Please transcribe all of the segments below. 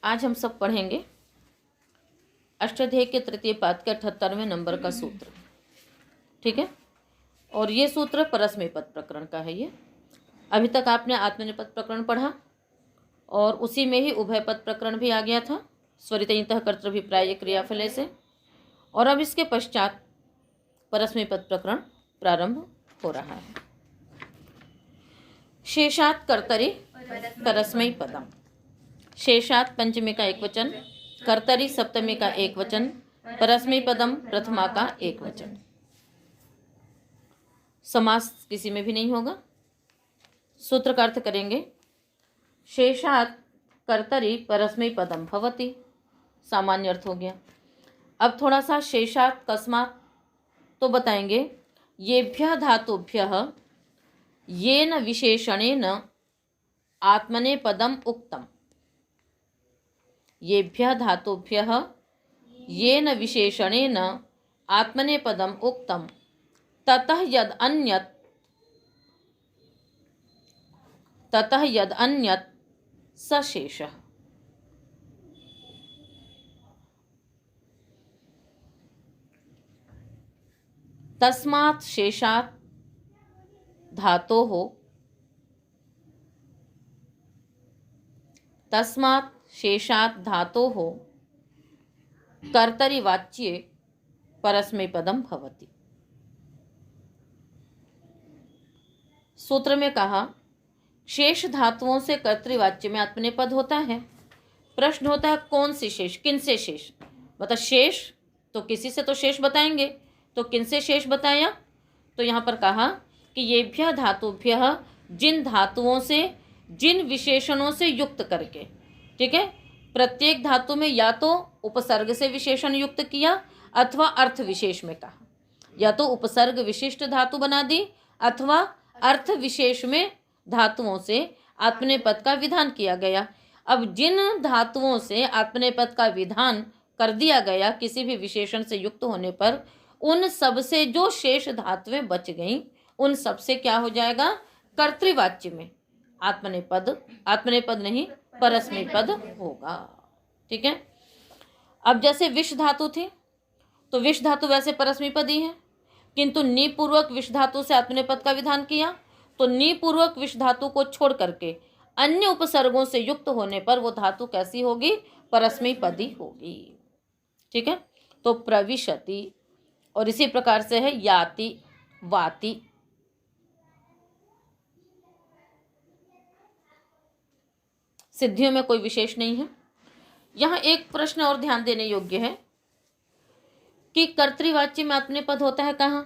आज हम सब पढ़ेंगे अष्टाध्यायी के तृतीय पाद के 78वें नंबर का सूत्र। ठीक है, और ये सूत्र परस्मैपद प्रकरण का है। ये अभी तक आपने आत्मनेपद प्रकरण पढ़ा और उसी में ही उभयपद प्रकरण भी आ गया था, स्वरितयन्तः कर्तृभिप्राय क्रियाफले से। और अब इसके पश्चात परस्मैपद प्रकरण प्रारंभ हो रहा है। शेषात् कर्तरि परस्मैपदम्। शेषात् पंचमी का एक वचन, कर्तरि सप्तमी का एक वचन, परस्मैपदम प्रथमा का एक वचन। समास किसी में भी नहीं होगा। सूत्र का अर्थ करेंगे। शेषात् कर्तरि परस्मैपदम भवति, सामान्य अर्थ हो गया। अब थोड़ा सा शेषात् कस्मात् तो बताएंगे। येभ्यः धातुभ्यः येन विशेषणेन आत्मनेपदम उक्तम। येभ्यः धातुभ्यः येन विशेषणेन आत्मनेपदम उक्तम ततः यद अन्यत् स शेषः। तस्मात् शेषात् धातोः कर्तरिवाच्ये परस्मैपदम भवति। सूत्र में कहा शेष धातुओं से कर्तृवाच्य में आत्मनेपद होता है। प्रश्न होता है कौन सी शेष, किन से शेष, मतलब शेष तो किसी से तो शेष बताएंगे, तो किन से शेष बताया। तो यहाँ पर कहा कि येभ्यः धातुभ्यः, जिन धातुओं से, जिन विशेषणों से युक्त करके। ठीक है, प्रत्येक धातु में या तो उपसर्ग से विशेषण युक्त किया अथवा अर्थ विशेष में कहा, या तो उपसर्ग विशिष्ट धातु बना दी अथवा अर्थ विशेष में धातुओं से आत्मनेपद का विधान किया गया। अब जिन धातुओं से आत्मनेपद का विधान कर दिया गया किसी भी विशेषण से युक्त होने पर, उन सब से जो शेष धातुएं बच गईं उन सब से क्या हो जाएगा, कर्तृवाच्य में आत्मनेपद नहीं परस्मैपद होगा। ठीक है, अब जैसे विष धातु थी तो विष धातु वैसे परस्मैपद ही है, किंतु नी पूर्वक विष धातु से आत्मनेपद का विधान किया तो नी पूर्वक विष धातु को छोड़ करके अन्य उपसर्गों से युक्त होने पर वो धातु कैसी होगी, परस्मैपदी होगी। ठीक है, तो प्रविशति, और इसी प्रकार से है याति, वाति। सिद्धियों में कोई विशेष नहीं है। यहाँ एक प्रश्न और ध्यान देने योग्य है कि कर्तृवाच्य में आत्मनेपद होता है कहाँ।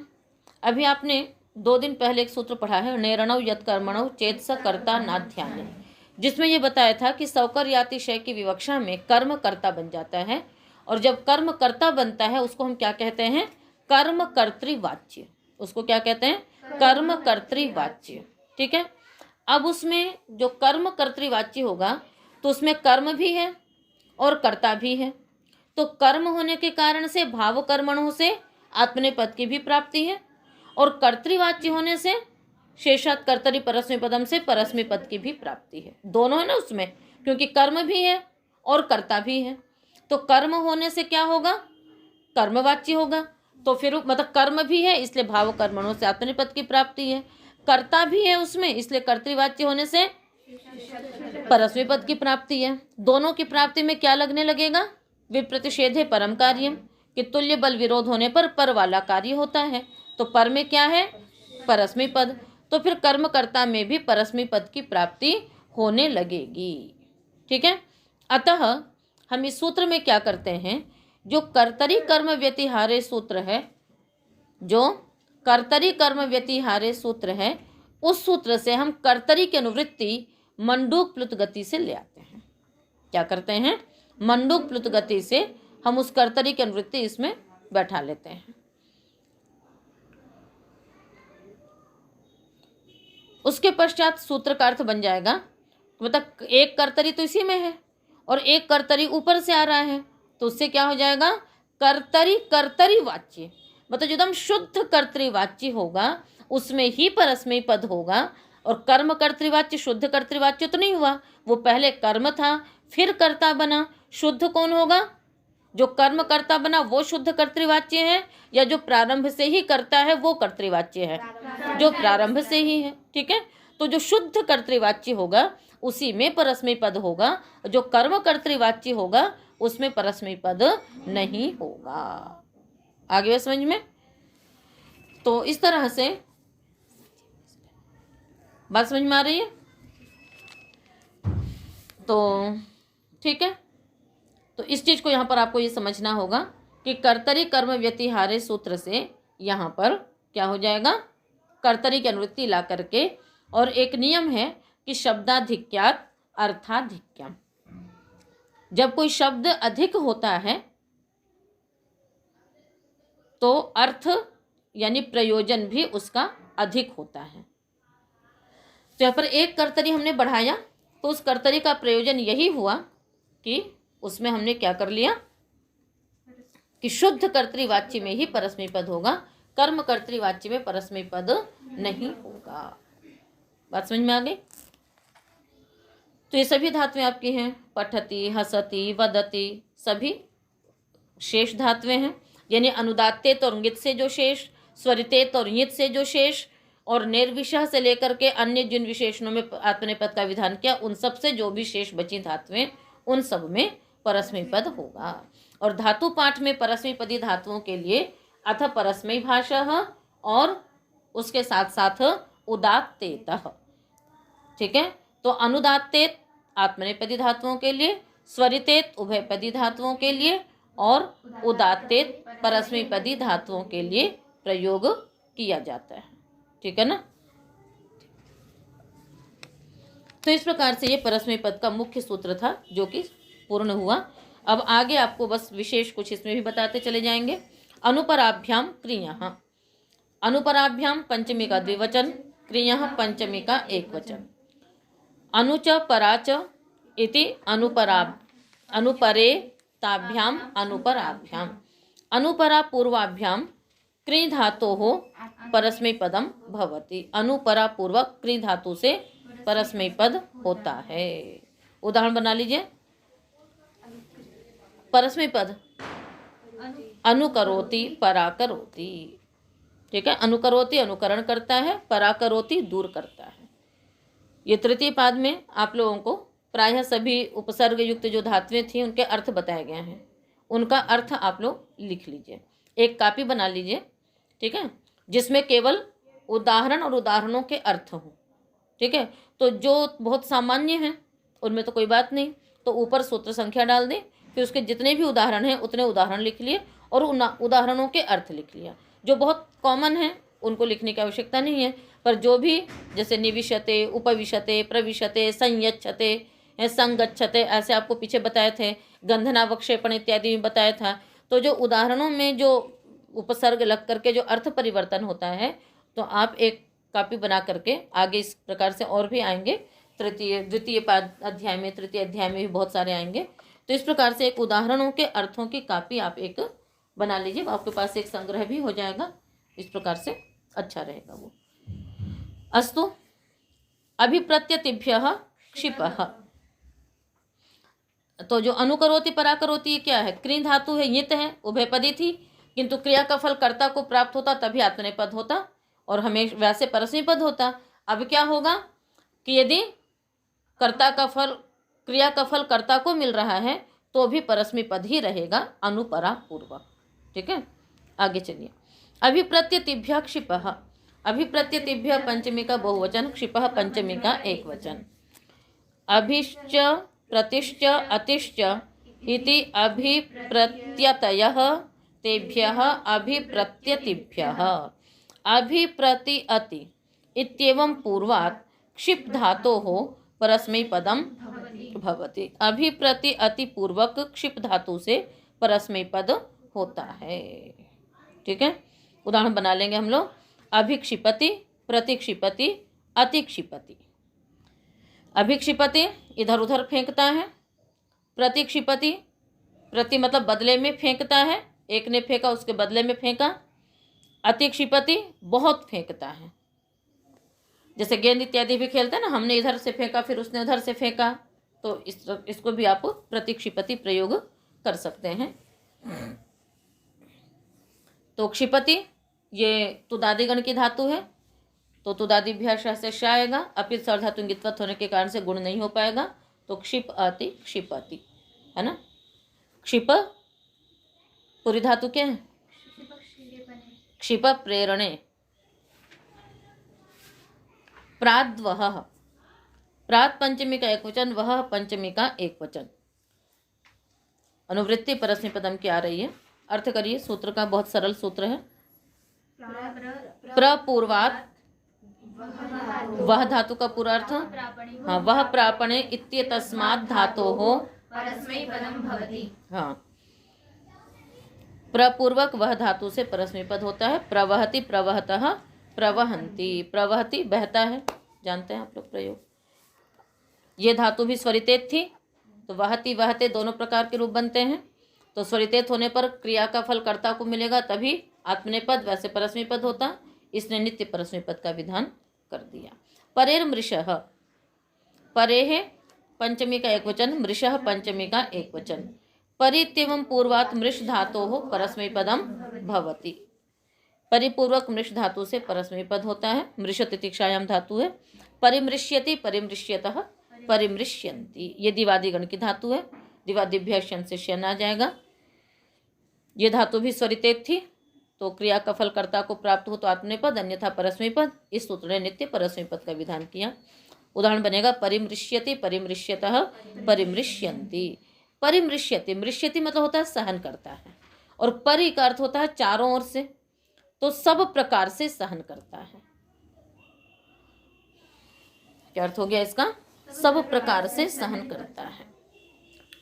अभी आपने 2 दिन पहले एक सूत्र पढ़ा है, नेरणौ यत्कर्मणौ चेत स कर्ता नाध्याने, जिसमें यह बताया था कि सौकर्यातिशय की विवक्षा में कर्म कर्ता बन जाता है, और जब कर्म कर्ता बनता है उसको हम क्या कहते हैं, कर्म कर्तृवाच्य। उसको क्या कहते हैं, कर्म कर्तृवाच्य। ठीक है, अब उसमें जो कर्म कर्तृवाच्य होगा तो उसमें कर्म भी है और कर्ता भी है। तो कर्म होने के कारण से भाव कर्मणों से आत्मनेपद की भी प्राप्ति है, और कर्तृवाच्य होने से शेषात् कर्तरि परस्मैपदम से परस्मैपद की भी प्राप्ति है। दोनों है ना उसमें, क्योंकि कर्म भी है और कर्ता भी है। तो कर्म होने से क्या होगा, कर्मवाच्य होगा, तो फिर मतलब कर्म भी है इसलिए भाव कर्मणों से आत्मनेपद की प्राप्ति है, कर्ता भी है उसमें इसलिए कर्तृवाच्य होने से परस्मैपद की प्राप्ति है। दोनों की प्राप्ति में क्या लगने लगेगा, विप्रतिषेधे परम कार्यम, कि तुल्य बल विरोध होने पर पर वाला कार्य होता है। तो पर में क्या है, परस्मैपद, तो फिर कर्मकर्ता में भी परस्मैपद की प्राप्ति होने लगेगी। ठीक है, अतः हम इस सूत्र में क्या करते हैं, जो कर्तरि कर्म व्यतिहारे सूत्र है, जो कर्तरि कर्म व्यतिहारे सूत्र है, उस सूत्र से हम कर्तरि की अनुवृत्ति मंडूक प्लुत गति से ले आते हैं। क्या करते हैं, मंडूक प्लुत गति से हम उस कर्तरि की अनुवृत्ति इसमें बैठा लेते हैं। उसके पश्चात सूत्र का अर्थ बन जाएगा, मतलब एक कर्तरि तो इसी में है और एक कर्तरि ऊपर से आ रहा है, तो उससे क्या हो जाएगा, कर्तरि कर्तरिवाच्य, मतलब जो एकदम शुद्ध कर्तृवाच्य होगा उसमें ही परस्मैपद होगा। और कर्म कर्तृवाच्य शुद्ध कर्तृवाच्य तो नहीं हुआ, वो पहले कर्म था फिर कर्ता बना, शुद्ध कौन होगा? जो कर्म कर्ता बना वो शुद्ध कर्तृवाच्य है, या जो प्रारंभ से ही करता है वो कर्तृवाच्य है? जो प्रारंभ से ही है। ठीक है, तो जो शुद्ध कर्तृवाच्य होगा उसी में परस्मै पद होगा, जो कर्म कर्तृवाच्य होगा उसमें परस्मै पद नहीं होगा। आगे समझ में? तो इस तरह से बात समझ में आ रही है? तो ठीक है, तो इस चीज को यहाँ पर आपको ये समझना होगा कि कर्तरी कर्म व्यतिहारे सूत्र से यहाँ पर क्या हो जाएगा? कर्तरी की अनुवृत्ति ला करके, और एक नियम है कि शब्दाधिक्यात अर्थाधिक्यम। जब कोई शब्द अधिक होता है तो अर्थ यानी प्रयोजन भी उसका अधिक होता है। तो यहाँ पर एक कर्तरी हमने बढ़ाया तो उस कर्तरी का प्रयोजन यही हुआ कि उसमें हमने क्या कर लिया कि शुद्ध कर्तृवाच्य में ही परस्मै पद होगा, कर्म कर्तृवाच्य में परस्मै पद नहीं होगा। बात समझ में आ गई? तो ये सभी धातुएं आपकी हैं, पठति, हसति, वदति, सभी शेष धातुएं हैं, यानी अनुदात्तेत और ङित से जो शेष, स्वरितेत और ङित से जो शेष, और निर्विशः से लेकर के अन्य जिन विशेषणों में आत्मनेपद का विधान किया उन सब से जो भी शेष बची धातुएं उन सब में परस्मै पद होगा। और धातु पाठ में परस्मै पदी धातुओं के लिए अथ परस्मै भाषः और उसके साथ साथ उदात्तेतः। ठीक है, तो अनुदात्तेत आत्मनेपदी धातुओं के लिए, स्वरितेत उभयपदी धातुओं के लिए और उदात्तेत परस्मैपदी धातुओं के लिए प्रयोग किया जाता है। ठीक है ना? तो इस प्रकार से ये परस्मै पद का मुख्य सूत्र था जो कि पूर्ण हुआ। अब आगे आपको बस विशेष कुछ इसमें भी बताते चले जाएंगे। अनुपराभ्याम क्रियः, अनुपराभ्याम पंचमी का द्विवचन, क्रियः पंचमी का एक वचन। अनुच पराच इति अनुपरे ताभ्याम अनुपराभ्याम। अनुपरा पूर्वाभ्याम क्रि धातोः परस्मै पदम भवति। अनुपरा पूर्वक क्रि धातु से परस्मै पद होता है। उदाहरण बना लीजिए। परस्मै पद अनुकरोति, पराकरोति। ठीक है, अनुकरोति अनुकरण करता है, पराकरोति दूर करता है। ये तृतीय पाद में आप लोगों को प्रायः सभी उपसर्ग युक्त जो धातुएं थी उनके अर्थ बताए गए हैं, उनका अर्थ आप लोग लिख लीजिए, एक कॉपी बना लीजिए। ठीक है, जिसमें केवल उदाहरण और उदाहरणों के अर्थ हों। ठीक है, तो जो बहुत सामान्य हैं उनमें तो कोई बात नहीं, तो ऊपर सूत्र संख्या डाल दें, फिर उसके जितने भी उदाहरण हैं उतने उदाहरण लिख लिए और उन उदाहरणों के अर्थ लिख लिया। जो बहुत कॉमन है उनको लिखने की आवश्यकता नहीं है, पर जो भी जैसे निविशते, उपविशते, प्रविशते, संयच्छते, संगच्छते, ऐसे आपको पीछे बताए थे, गंधनावक्षेपण इत्यादि में बताया था। तो जो उदाहरणों में जो उपसर्ग लग करके जो अर्थ परिवर्तन होता है, तो आप एक कॉपी बना करके आगे इस प्रकार से और भी आएंगे, द्वितीय अध्याय में, तृतीय अध्याय में भी बहुत सारे आएंगे। तो इस प्रकार से एक उदाहरणों के अर्थों की कॉपी आप एक बना लीजिए, आपके पास एक संग्रह भी हो जाएगा। इस प्रकार से अच्छा रहेगा वो। अस्तु, अभिप्रत्यतिभ्यः क्षिपः। तो जो अनुकरोति पराकरोति क्या है? क्रि धातु है, ङित है, उभयपदी थी, किंतु क्रिया का फल कर्ता को प्राप्त होता तभी आत्मनेपद होता और हमें वैसे परस्मै पद होता। अब क्या होगा कि यदि कर्ता का फल, क्रिया का फल कर्ता को मिल रहा है तो भी परस्मै पद ही रहेगा, अनुपरा पूर्वक। ठीक है, आगे चलिए। अभिप्रत्यतिभ्यः क्षिपः। अभिप्रत्यतिभ्यः पंचमी का बहुवचन, क्षिपः पंचमी का एक वचन। अभिश्च प्रतिश्च अतिश्च इति अभिप्रत्यतयः तेभ्यः अभिप्रत्यतिभ्यः। अभिप्रति अति इत्येवं पूर्वात् क्षिप् धातोः परस्मै पदम भवति। अभिप्रति अति पूर्वक क्षिप् धातु से परस्मै पद होता है। ठीक है, उदाहरण बना लेंगे हम लोग। अभिक्षिपति, प्रतिक्षिपति, अतिक्षिपति। अभिक्षिपति इधर उधर फेंकता है, प्रतिक्षिपति प्रति मतलब बदले में फेंकता है, एक ने फेंका उसके बदले में फेंका। अतिक्षिपति बहुत फेंकता है, जैसे गेंद इत्यादि भी खेलते हैं ना, हमने इधर से फेंका फिर उसने उधर से फेंका, तो इसको भी आप प्रतिक्षिपति प्रयोग कर सकते हैं। तो क्षिपति ये तुदादिगण की धातु है, तो तुदादिभ्यास से श आएगा, अपित सर्वधातुंगित्वत होने के कारण से गुण नहीं हो पाएगा, तो क्षिप आति क्षिपति, है ना। क्षिप पूरी धातु क्या है? क्षिप प्रेरणे। प्राद्वह, प्रात पंचमी का एक वचन, वह पंचमी का एक वचन। अनुवृत्ति परस्मैपदम की आ रही है। अर्थ करिए, सूत्र का बहुत सरल सूत्र है। प्रपूर्वात, वह धातु का पूरा अर्थ, हाँ, वह प्रापणे इत्येतस्मात् धातोः परस्मैपदं भवति। हाँ, प्रपूर्वक वह धातु से परस्मैपद होता है। प्रवहति, प्रवहतः, प्रवहन्ति, प्रवहति बहता है, जानते हैं आप लोग प्रयोग। ये धातु भी स्वरितेत थी, तो वहति वहते दोनों प्रकार के रूप बनते हैं। तो स्वरितेत होने पर क्रिया का फल कर्ता को मिलेगा, तभी आत्मनेपद, वैसे परस्मैपद होता, इसने नित्य परस्मैपद का विधान कर दिया। परेर मृषः, परेः पंचमी का एक वचन, मृषः पंचमी का एक वचन। परित्यवम पूर्वात् मृष धातोः परस्मैपदम भवति। परिपूर्वक मृष धातु से परस्मैपद होता है। मृष तितिक्षायाम धातु है। परिमृश्यति, परिमृश्यतः, परिमृश्यन्ति, ये दिवादिगण की धातु है। दिवादिभ्यास से शन आ जाएगा। ये धातु भी स्वरितेत थी, तो क्रिया का फल कर्ता को प्राप्त हो तो आत्मनेपद, अन्यथा परस्मैपद। इस सूत्र ने नित्य परस्मैपद का विधान किया। उदाहरण बनेगा परिमृश्यति, परिमृश्यतः, परिमृश्यन्ति। परिमृश्यति, मृश्यति मतलब होता है सहन करता है, और परि का अर्थ होता है चारों ओर से, तो सब प्रकार से सहन करता है। क्या अर्थ हो गया इसका? सब प्रकार से सहन करता है।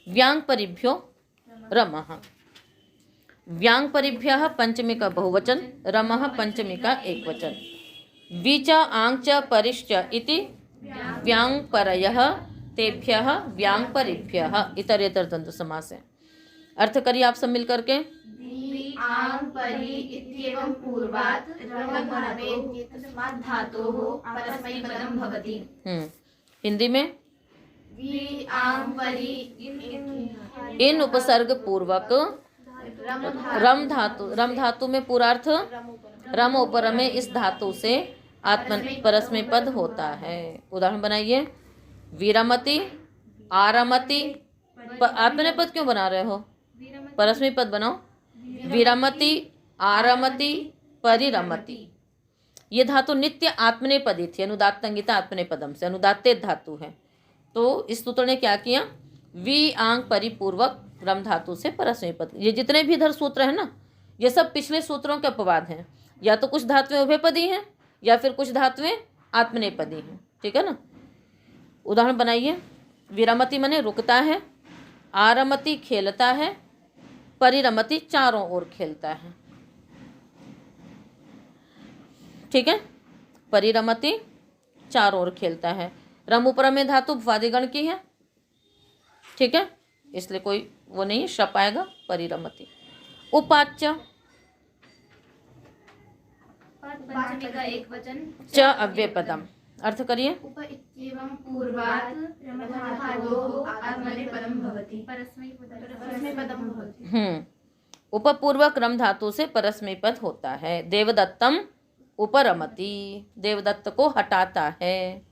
व्यांग परिभ्यो रमः, व्यांग परिभ्यः पंचमी का बहुवचन, रमः पंचमी का एक वचन। विच आंग च परिश्च इति व्यांग परयः तेभ्यः व्यांग परिभ्यः, इतरेतर द्वंद्व समास है। अर्थ करिए आप सब मिल करके। आंग परि इत्येवं पूर्वात् रम भवेत् धातोः परस्मैपदं भवति। हिंदी में वि आंग परि इन उपसर्ग पूर्वक रम धातु, रम धातु में पूरार्थ रम उपरमे, इस धातु से आत्म परस्मैपद होता है। उदाहरण बनाइए। वीरमति, आरमति, आत्मनेपद क्यों बना रहे हो? परस्मैपद बनाओ। वीरमति, आरमति, परिरमति, ये धातु नित्य आत्मनेपदी थी, अनुदात्तंगिता आत्मनेपदम से, अनुदात्ते धातु है। तो इस सूत्र ने क्या किया? वी आंग परिपूर्वक रम धातु से परस्मैपद। ये जितने भी इधर सूत्र है ना, ये सब पिछले सूत्रों के अपवाद हैं। या तो कुछ धातुएं उभयपदी हैं, या फिर कुछ धातुएं आत्मनेपदी हैं, ठीक है ना। उदाहरण बनाइए। विरमति माने रुकता है, आरमति खेलता है, परिरमति चारों ओर खेलता है, ठीक है। परिरमति चारों ओर खेलता है। रम उपरमे धातु भवादिगण की है, ठीक है, इसलिए कोई वो नहीं शप आएगा। परिरमति। उपाच्य, पंचमी का एक वचन, च अव्ययपदम। अर्थ करिए। उप इत्येवं पूर्वात् रम धातोः आत्मनेपदं भवति। परस्मैपदं भवति। उपपूर्वक रम धातु से परस्मैपद होता है। देवदत्तम उपरमति, देवदत्त को हटाता है।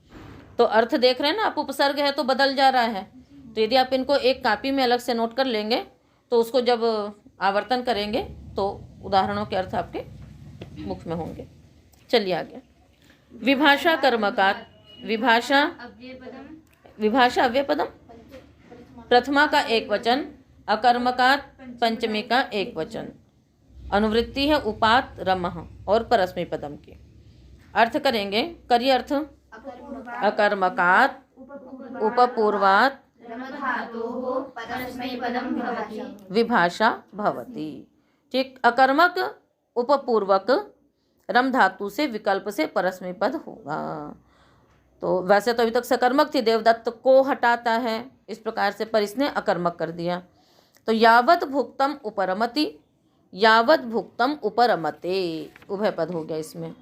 तो अर्थ देख रहे हैं ना आप, उपसर्ग है तो बदल जा रहा है। तो यदि आप इनको एक कॉपी में अलग से नोट कर लेंगे, तो उसको जब आवर्तन करेंगे तो उदाहरणों के अर्थ आपके मुख में होंगे। चलिए आगे। विभाषा कर्मकात, विभाषा अव्ययपदम, प्रथमा का एक वचन, अकर्मकात पंचमी का एक वचन। अनुवृत्ति है उपात रमः और परस्मैपदम की। अर्थ करेंगे, करिए अर्थ। अकर्मकात उपपूर्वात् विभाषा भवति, ठीक। अकर्मक उपपूर्वक रम धातु से विकल्प से परस्मैपद होगा। तो वैसे तो अभी तक सकर्मक थी, देवदत्त को हटाता है, इस प्रकार से, पर इसने अकर्मक कर दिया। तो यावत भुक्तम उपरमति, यावत भुक्तम उपरमते, उभय पद हो गया इसमें।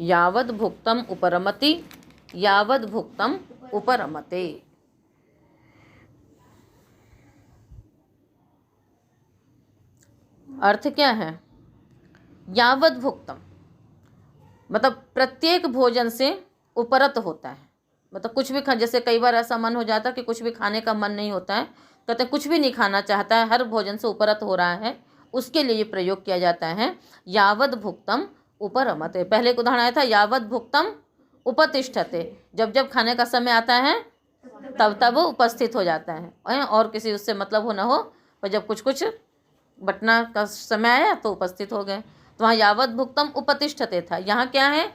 यावत भुक्तम उपरमति, यावद भुक्तम उपरमते। अर्थ क्या है? यावद भुक्तम मतलब प्रत्येक भोजन से उपरत होता है, मतलब कुछ भी खा, जैसे कई बार ऐसा मन हो जाता है कि कुछ भी खाने का मन नहीं होता है, कहते कुछ भी नहीं खाना चाहता है, हर भोजन से उपरत हो रहा है, उसके लिए ये प्रयोग किया जाता है यावद भुक्तम उपरमते। पहले एक उदाहरण आया था यावद भुक्तम उपतिष्ठते, जब जब खाने का समय आता है तब तब वो उपस्थित हो जाता है, और किसी उससे मतलब हो ना हो, पर जब कुछ कुछ बटना का समय आया तो उपस्थित हो गए। तो वहाँ यावत भुक्तम उपतिष्ठते था, यहाँ क्या है?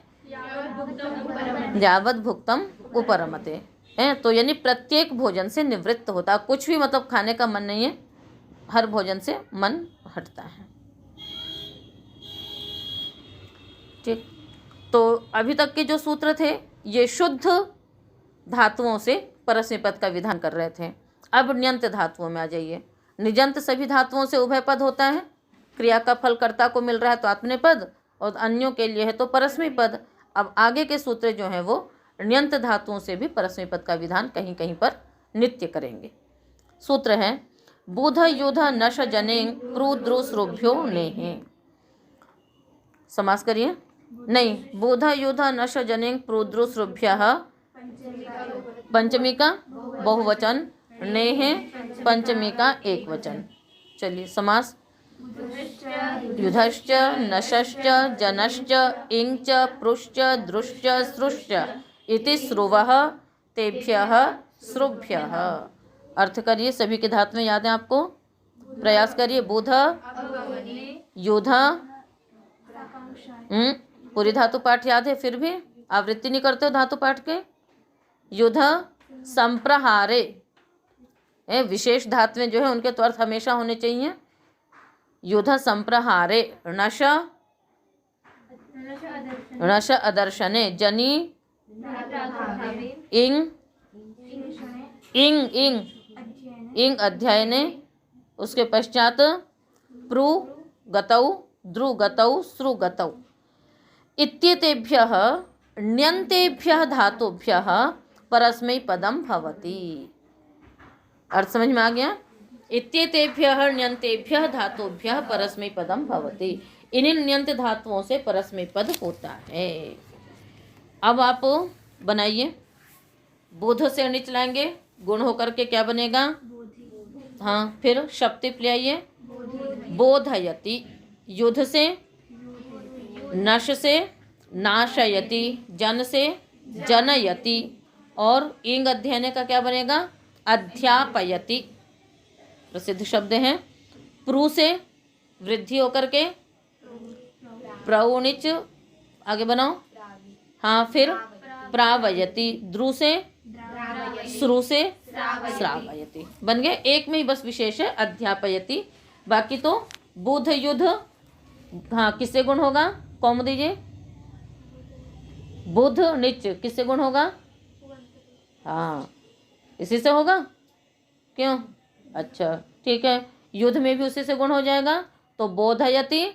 यावत भुक्तम उपरमते है। तो यानी प्रत्येक भोजन से निवृत्त होता, कुछ भी मतलब खाने का मन नहीं है, हर भोजन से मन हटता है। ठीक, तो अभी तक के जो सूत्र थे ये शुद्ध धातुओं से परस्मै पद का विधान कर रहे थे। अब ण्यंत धातुओं में आ जाइए। निजंत सभी धातुओं से उभय पद होता है, क्रिया का फल कर्ता को मिल रहा है तो आत्मनेपद, और अन्यों के लिए है तो परस्मै पद। अब आगे के सूत्र जो हैं वो ण्यंत धातुओं से भी परस्मै पद का विधान कहीं कहीं पर नित्य करेंगे। सूत्र है बुध युध नश जनें प्रुद्रुसृभ्यो नेहे। समास करिए। नहीं, बुध युध नश जनें प्रुद्रुसृभ्यः पंचमी का बहुवचन, नेहे पंचमी का एक वचन। चलिए समास। युधश्च नशश्च जनश्च इंच पृश्च दृश्च सृश्च इति स्रुवः तेभ्यः सृभ्यः। अर्थ करिए, सभी के धातु में याद है आपको, प्रयास करिए। बुध युध, पूरी धातु पाठ याद है, फिर भी आवृत्ति नहीं करते हो धातु पाठ के। युध संप्रहारे, विशेष धातुएं जो है उनके तो अर्थ हमेशा होने चाहिए। युध संप्रहारे, नश नश अदर्शने, जनी इंग इंग इंग इंग अध्ययने, उसके पश्चात प्रु गतौ द्रु गतौ श्रु गतौ। इत्येतेभ्यः ण्यन्तेभ्यः धातुभ्यः परस्मै पदम भवति। अर्थ समझ में आ गया? इत्येतेभ्यः ण्यन्तेभ्यः धातुभ्यः परस्मै पदम भवति। इन ण्यन्त धातुओं से परस्मै पद होता है। अब आप बनाइए। बोध से णिच लाएंगे, गुण होकर के क्या बनेगा? हाँ, फिर शब्दिप ले आइए। बोधयति, युध से नश से नाशयति, जन से जनयति, और इंग अध्ययन का क्या बनेगा? अध्यापयति। प्रसिद्ध शब्द हैं। प्रू से वृद्धि होकर के प्रौणिच, आगे बनाओ। हाँ, फिर प्रावयति, द्रु से श्रु से श्रावयति, बन गए। एक में ही बस विशेष है अध्यापयति, बाकी तो बुध युध। हाँ, किससे गुण होगा? कौम दीजिए। बुध निच किससे गुण होगा? हाँ, इसी से होगा। क्यों? अच्छा, ठीक है। युद्ध में भी उसी से गुण हो जाएगा, तो बोधयति।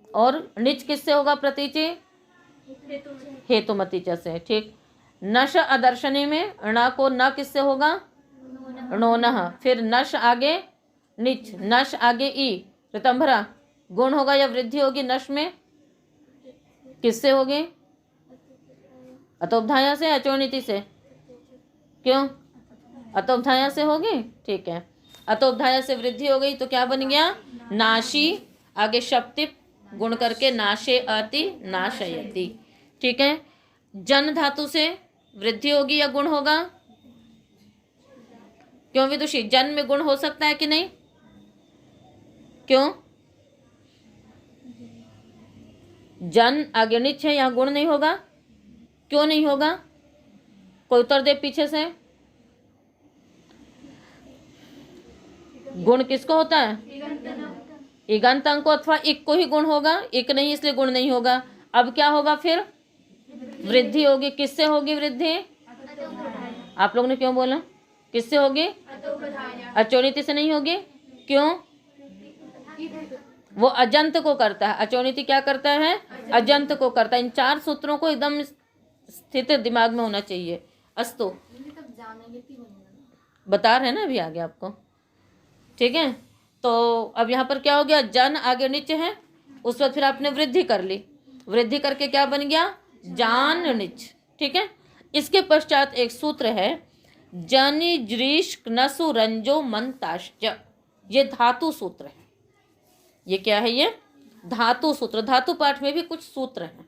और निच किससे होगा? प्रतीचि हेतुमति च से। ठीक। नश अदर्शनी में ण को न किससे होगा? णोनः। फिर नश आगे निच, नश आगे ई, ऋतंभरा गुण होगा या वृद्धि होगी? नश में किससे होगी? अतोपधाया से, अचोनिति से? क्यों? अतोपधाया से होगी। ठीक है, अतोपधाया से वृद्धि हो गई तो क्या बन गया? नाशी, आगे शप्तिप गुण करके नाशे अति नाशयति। ठीक है। जन धातु से वृद्धि होगी या गुण होगा? क्यों विदुषी, जन में गुण हो सकता है कि नहीं? क्यों? जन आगे निच है, यहाँ गुण नहीं होगा। क्यों नहीं होगा? कोई उत्तर दे पीछे से। गुण किसको होता है? इगंत अंक को अथवा इक को ही गुण होगा, इक नहीं इसलिए गुण नहीं होगा। अब क्या होगा? फिर वृद्धि होगी। किससे होगी वृद्धि? आप लोग ने क्यों बोला? किससे होगी? अचोनिति से नहीं होगी। क्यों? वो अजंत को करता है। अचोनिति क्या करता है? अजंत को करता है। इन चार सूत्रों को एकदम स्थित दिमाग में होना चाहिए। अस्तु, बता रहे हैं ना अभी आगे आपको, ठीक है। तो अब यहाँ पर क्या हो गया, जन आगे नीचे है, उस पर फिर आपने वृद्धि कर ली, वृद्धि करके क्या बन गया, जान नीच, ठीक है। इसके पश्चात एक सूत्र है जनि जृष नसु रंजो मंताश्च, ये धातु सूत्र है। ये क्या है, ये धातु सूत्र। धातु पाठ में भी कुछ सूत्र हैं,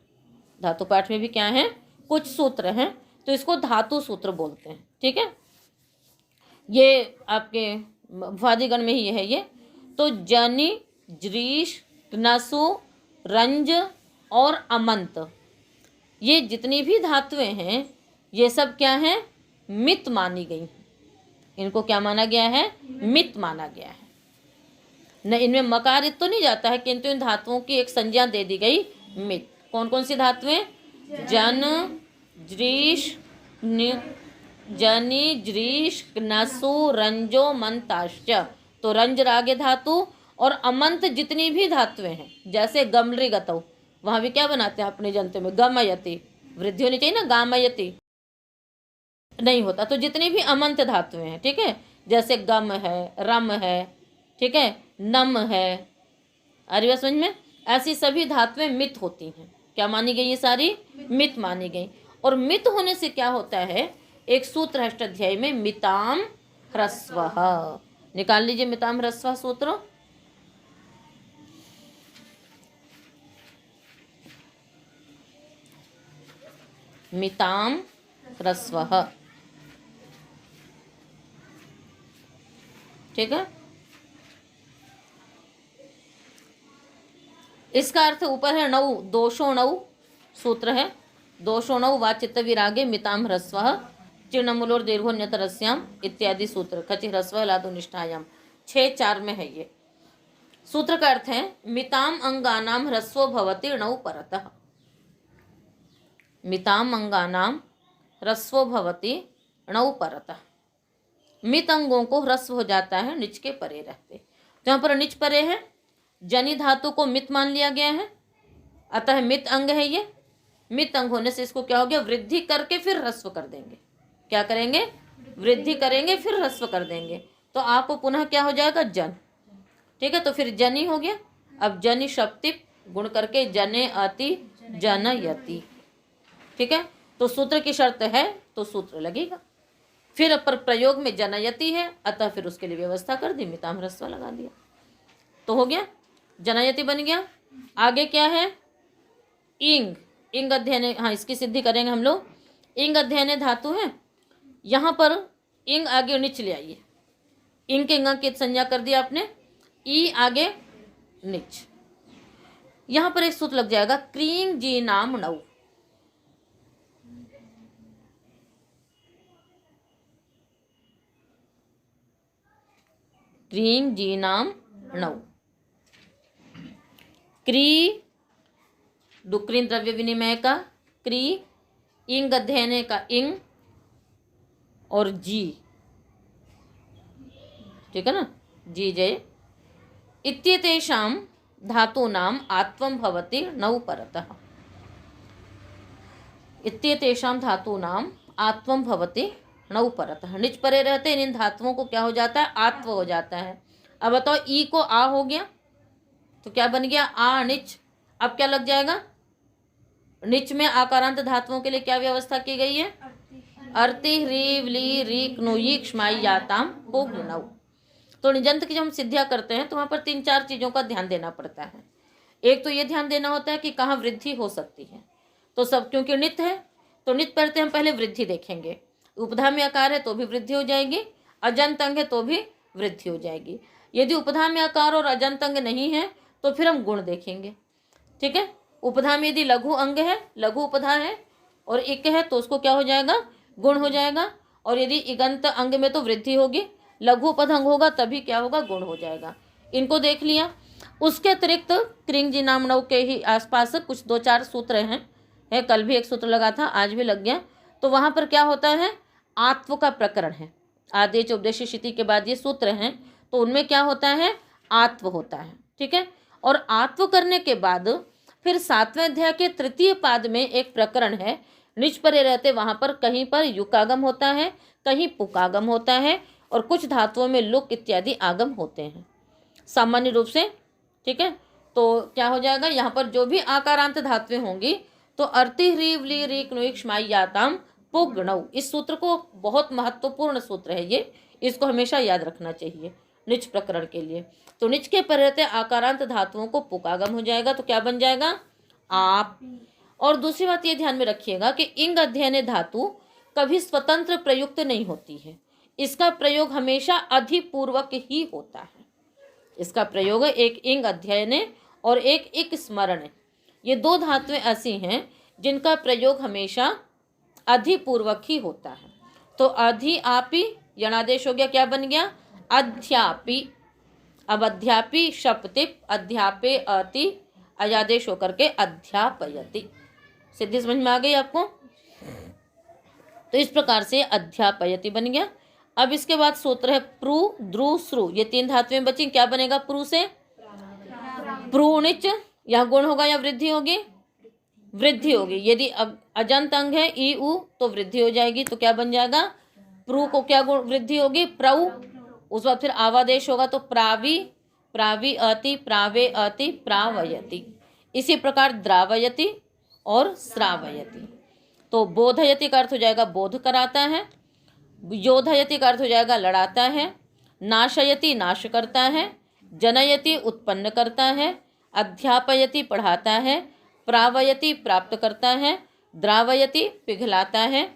धातु पाठ में भी क्या है, कुछ सूत्र हैं, तो इसको धातु सूत्र बोलते हैं, ठीक है। ये आपके वादिगण में ही ये है ये। तो जनि जृष नसु रंज और अमंत, ये जितनी भी धातुएं हैं ये सब क्या है, मित मानी गई। इनको क्या माना गया है, मित माना गया है। न इनमें मकार तो नहीं जाता है, किंतु इन धातुओं की एक संज्ञा दे दी गई मित। कौन कौन सी धातुएं, जन जृष जनि जृष नसु रंजो मंताश्च, तो रंज रागे धातु और अमंत जितनी भी धातुएं हैं, जैसे गमरी गतौ, वहां भी क्या बनाते हैं अपने जनते में, गमयति, वृद्धि होनी चाहिए ना, गामयति नहीं होता। तो जितनी भी अमंत धातुएं हैं, ठीक है, जैसे गम है, रम है, ठीक है, नम है, अरे समझ में, ऐसी सभी धातुएं मित होती हैं। क्या मानी गई, ये सारी मित मानी गई। और मित होने से क्या होता है, एक सूत्र है अष्टाध्यायी में, मिताम ह्रस्वः, निकाल लीजिए मिताम ह्रस्वः सूत्र। मिताम ह्रस्वः, ठीक है। इसका अर्थ ऊपर है नौ, दोषो नौ सूत्र है, दोषो नौ वा चित्त विरागे मिताम ह्रस्वः चिर्णमूलोर दीर्घोन्यतरस्याम इत्यादि सूत्र, खचि ह्रस्वः लादो निष्ठायाम, 6:4 में है ये सूत्र। का अर्थ है मिताम अंगानाम ह्रस्वो भवति णौ परतः, मिताम अंगानाम ह्रस्वो भवति णौ परतः, मित अंगों को ह्रस्व हो जाता है निच के परे रहते। तो यहाँ पर निच परे है, जनि धातु को मित मान लिया गया है, अतः मित अंग है ये। मित अंग होने से इसको क्या हो गया, वृद्धि करके फिर ह्रस्व कर देंगे। क्या करेंगे, वृद्धि करेंगे फिर ह्रस्व कर देंगे, तो आपको पुनः क्या हो जाएगा, जन, ठीक है। तो फिर जनि हो गया। अब जनि शक्ति गुण करके जने अति जनयति, ठीक है। तो सूत्र की शर्त है तो सूत्र लगेगा। फिर अपर प्रयोग में जनयति है, अतः फिर उसके लिए व्यवस्था कर दी, मिताम ह्रस्व लगा दिया, तो हो गया, जनयति बन गया। आगे क्या है, इंग, इंग अध्ययन, हाँ इसकी सिद्धि करेंगे हम लोग। इंग अध्ययन धातु है, यहाँ पर इंग आगे निच ले आइए, इंग के इंग की संज्ञा कर दिया आपने, ई आगे निच। यहाँ पर एक सूत्र लग जाएगा, क्रींग जी नाम नौ, क्रींग जी नाम नौ। क्री डुक्रीन द्रव्य विनिमय का क्री, इंग अध्ययन का इंग और जी, ठीक है ना, जी जय। इत्येतेषां धातूनाम आत्वं भवति णौ परतः, इत्येतेषां धातूनाम आत्वं भवति णौ परतः, निच परे रहते इन धातुओं को क्या हो जाता है, आत्व हो जाता है। अब बताओ, ई को आ हो गया तो क्या बन गया, आ निच। अब क्या लग जाएगा, निच में आकारांत धातुओं के लिए क्या व्यवस्था की गई है, अर्ति ह्रीव ली रीक नुई क्ष्माई याताम पोग नौ। तो निजंत की जब हम सिद्धियां करते हैं तो वहां पर 3-4 चीजों का ध्यान देना पड़ता है। एक तो ये ध्यान देना होता है कि कहाँ वृद्धि हो सकती है, तो सब क्योंकि नित है तो नित पढ़ते हम पहले वृद्धि देखेंगे। उपधा में आकार है तो भी वृद्धि हो जाएगी, अजंत अंग है तो भी वृद्धि हो जाएगी। यदि उपधा में आकार और अजंत अंग नहीं है तो फिर हम गुण देखेंगे, ठीक है। उपधा में यदि लघु अंग है, लघु उपधा है और इक है तो उसको क्या हो जाएगा, गुण हो जाएगा। और यदि इगंत अंग में तो वृद्धि होगी, लघु उपध अंग होगा तभी क्या होगा, गुण हो जाएगा। इनको देख लिया। उसके अतिरिक्त क्रिंग जी नाम नौ के ही आसपास कुछ 2-4 सूत्र हैं, कल भी एक सूत्र लगा था, आज भी लग गया। तो वहाँ पर क्या होता है, आत्व का प्रकरण है, आदेश उपदेश शिति के बाद ये सूत्र हैं, तो उनमें क्या होता है, आत्व होता है, ठीक है। और आत्व करने के बाद फिर 7वें अध्याय के 3य पाद में एक प्रकरण है निच परे रहते वहाँ पर कहीं पर युकागम होता है, कहीं पुकागम होता है, और कुछ धातुओं में लुक इत्यादि आगम होते हैं सामान्य रूप से। ठीक है, तो क्या हो जाएगा, यहाँ पर जो भी आकारांत धातुएं होंगी तो अर्ति ह्रीव ली री क्नुइक श्माई याताम पुगणौ, इस सूत्र को बहुत महत्वपूर्ण सूत्र है ये, इसको हमेशा याद रखना चाहिए निच प्रकरण के लिए। तो निच के पर रहते आकारांत धातुओं को पुकागम हो जाएगा, तो क्या बन जाएगा, आप। और दूसरी बात ये ध्यान में रखिएगा कि इंग अध्ययन धातु कभी स्वतंत्र प्रयुक्त नहीं होती है, इसका प्रयोग हमेशा अधिपूर्वक ही होता है। इसका प्रयोग एक इंग अध्ययन और एक इक स्मरण, ये दो धातुएं ऐसी हैं जिनका प्रयोग हमेशा अधिपूर्वक ही होता है। तो अधि आपी यणादेश हो गया, क्या बन गया, अध्यापी। अब अध्यापी शपतिप अध्यापे अति अयादेश होकर के अध्यापयति। सिद्धि समझ में आ गई आपको। तो इस प्रकार से अध्यापयति बन गया। अब इसके बाद सूत्र है प्रू द्रु श्रु, ये तीन धातुएं बची, क्या बनेगा, प्रू से प्रूणिच, यह गुण होगा या वृद्धि होगी, वृद्धि होगी। यदि अजंत अंग है ई उ तो वृद्धि हो जाएगी, तो क्या बन जाएगा, प्रू को क्या गुण वृद्धि होगी, प्रऊ। उस बाद फिर आवादेश होगा तो प्रावी प्रावी अति प्रावे अति प्रावयति। इसी प्रकार द्रावयति और श्रावयति। तो बोधयति का अर्थ हो जाएगा बोध कराता है, योधयति का अर्थ हो जाएगा लड़ाता है, नाशयति नाश करता है, जनयति उत्पन्न करता है, अध्यापयति पढ़ाता है, प्रावयति प्राप्त करता है, द्रावयति पिघलाता है,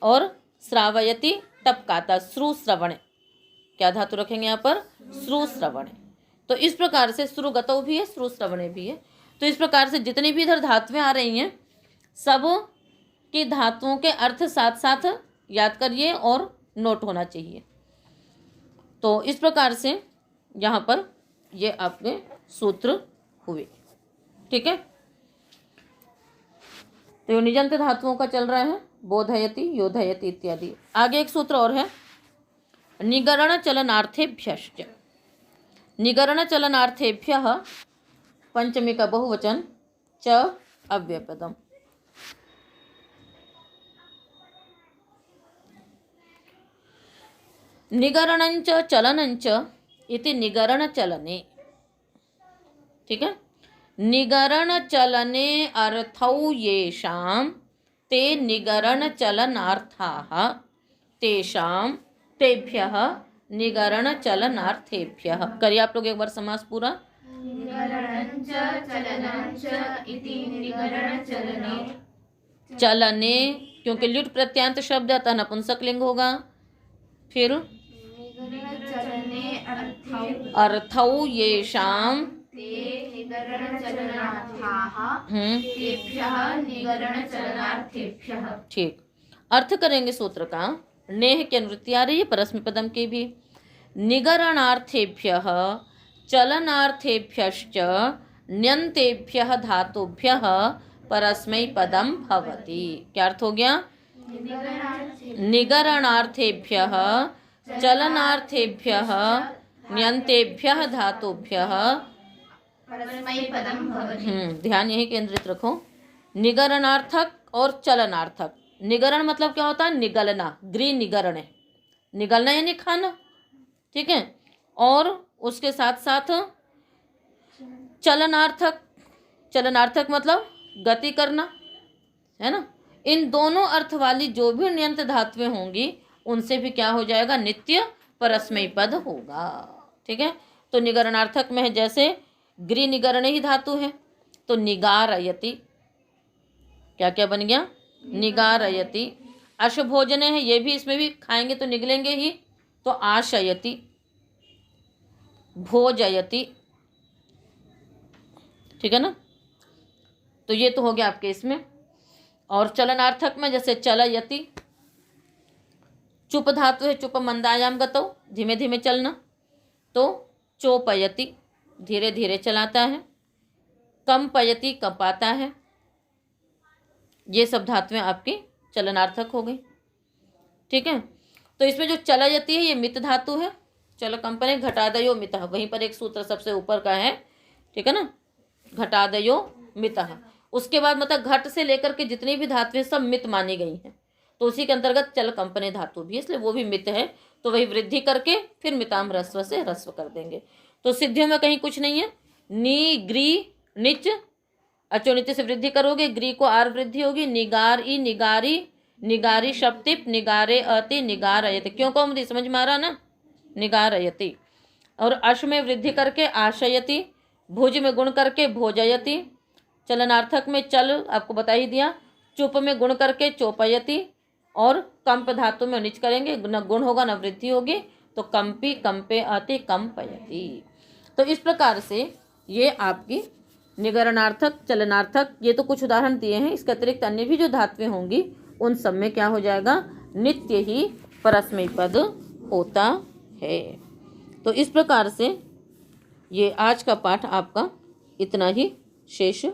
और श्रावयति टपकाता। श्रु श्रवण, क्या धातु रखेंगे यहाँ पर, श्रु श्रवण। तो इस प्रकार से श्रुगतौ भी है, श्रु श्रवणे भी है। तो इस प्रकार से जितनी भी इधर धातुएं आ रही हैं सब की धातुओं के अर्थ साथ साथ याद करिए और नोट होना चाहिए। तो इस प्रकार से यहाँ पर ये आपके सूत्र हुए। ठीक है, तो निजंत धातुओं का चल रहा है, बोधयति योधयति इत्यादि। आगे एक सूत्र और है, निगरण चलनार्थेभ्यश्च। निगरण चलनार्थेभ्यः पंचमी का बहुवचन च अव्ययपदम। निगरणंच चलनंच इति निगरण चलने। ठीक है, निगरण चलने अर्थौ येषां ते निगरण चलनार्थाः तेषां तेभ्यः निगरण चलनार्थेभ्यः। करिए आप लोग एक बार समास पूरा। निगरणंच चलनंच इति निगरण चलने। चलने क्योंकि ल्युट प्रत्यांत शब्द अतः नपुंसक लिंग होगा। फिर निगरण चलने अर्थौ येषां ते निगरण चलनार्थाः तेभ्यः निगरण चलनार्थेभ्यः। ठीक, अर्थ करेंगे सूत्र का। नेह की अनुवृत्ति आ रही है परस्मै पदम की भी। निगरणार्थेभ्यः चलनार्थेभ्यश्च ण्यन्तेभ्यः धातुभ्यः परस्मै पदम भवति। क्या अर्थ हो गया, निगरणार्थेभ्यः चलनार्थेभ्यः ण्यन्तेभ्यः धातुभ्यः परस्मै पदम भवति। ध्यान यही केंद्रित रखो। निगरणार्थक और चलनार्थक। निगरण मतलब क्या होता है, निगलना, गृह निगरण है, निगलना यानी खाना। ठीक है, और उसके साथ साथ चलनार्थक, चलनार्थक मतलब गति करना, है ना। इन दोनों अर्थ वाली जो भी ण्यंत धातुएं होंगी उनसे भी क्या हो जाएगा, नित्य परस्मै पद होगा। ठीक है, तो निगरणार्थक में है जैसे गृह निगरण ही धातु है तो निगारयति, क्या क्या बन गया, निगारयति। अशभोजन है, ये भी इसमें भी खाएंगे तो निगलेंगे ही, तो आशयति, भोजयति। ठीक है ना, तो ये तो हो गया आपके इसमें। और चलनार्थक में जैसे चलयति, चुप धातु है, चुप मंदायाम गतौ, धीमे धीमे चलना, तो चोपयति, धीरे धीरे चलाता है। कंपयति, कंपाता है। ये सब धातुएं आपकी चलनार्थक हो गई। ठीक है, तो इसमें जो चलयति है ये मित धातु है, चल कंपने घटादयो मितः, वहीं पर एक सूत्र सबसे ऊपर का है। ठीक है ना, घटादयो मितः, उसके बाद मतलब घट से लेकर के जितनी भी धातुएं सब मित मानी गई हैं, तो उसी के अंतर्गत चल कंपने धातु भी, इसलिए वो भी मित है, तो वही वृद्धि करके फिर मिताम ह्रस्व से ह्रस्व कर देंगे। तो सिद्धियों में कहीं कुछ नहीं है। नी ग्री निच अचोनित से वृद्धि करोगे, ग्री को आर वृद्धि होगी, निगार ई निगारी निगारी शब्दिप निगारे अति निगार अयति, क्यों कौमुदी समझ में आ रहा ना, निगार अयति। और अश में वृद्धि करके आशयति, भुज में गुण करके भोजयति, चलनार्थक में चल आपको बता ही दिया, चुप में गुण करके चोपयति, और कंप धातु में निच करेंगे, न गुण होगा न वृद्धि होगी, तो कंपी कंपे अति कंपयति। तो इस प्रकार से ये आपकी निगरणार्थक चलनार्थक, ये तो कुछ उदाहरण दिए हैं, इसके अतिरिक्त अन्य भी जो धातुएं होंगी उन सब में क्या हो जाएगा, नित्य ही परस्मैपद पद होता है। तो इस प्रकार से ये आज का पाठ आपका इतना ही शेष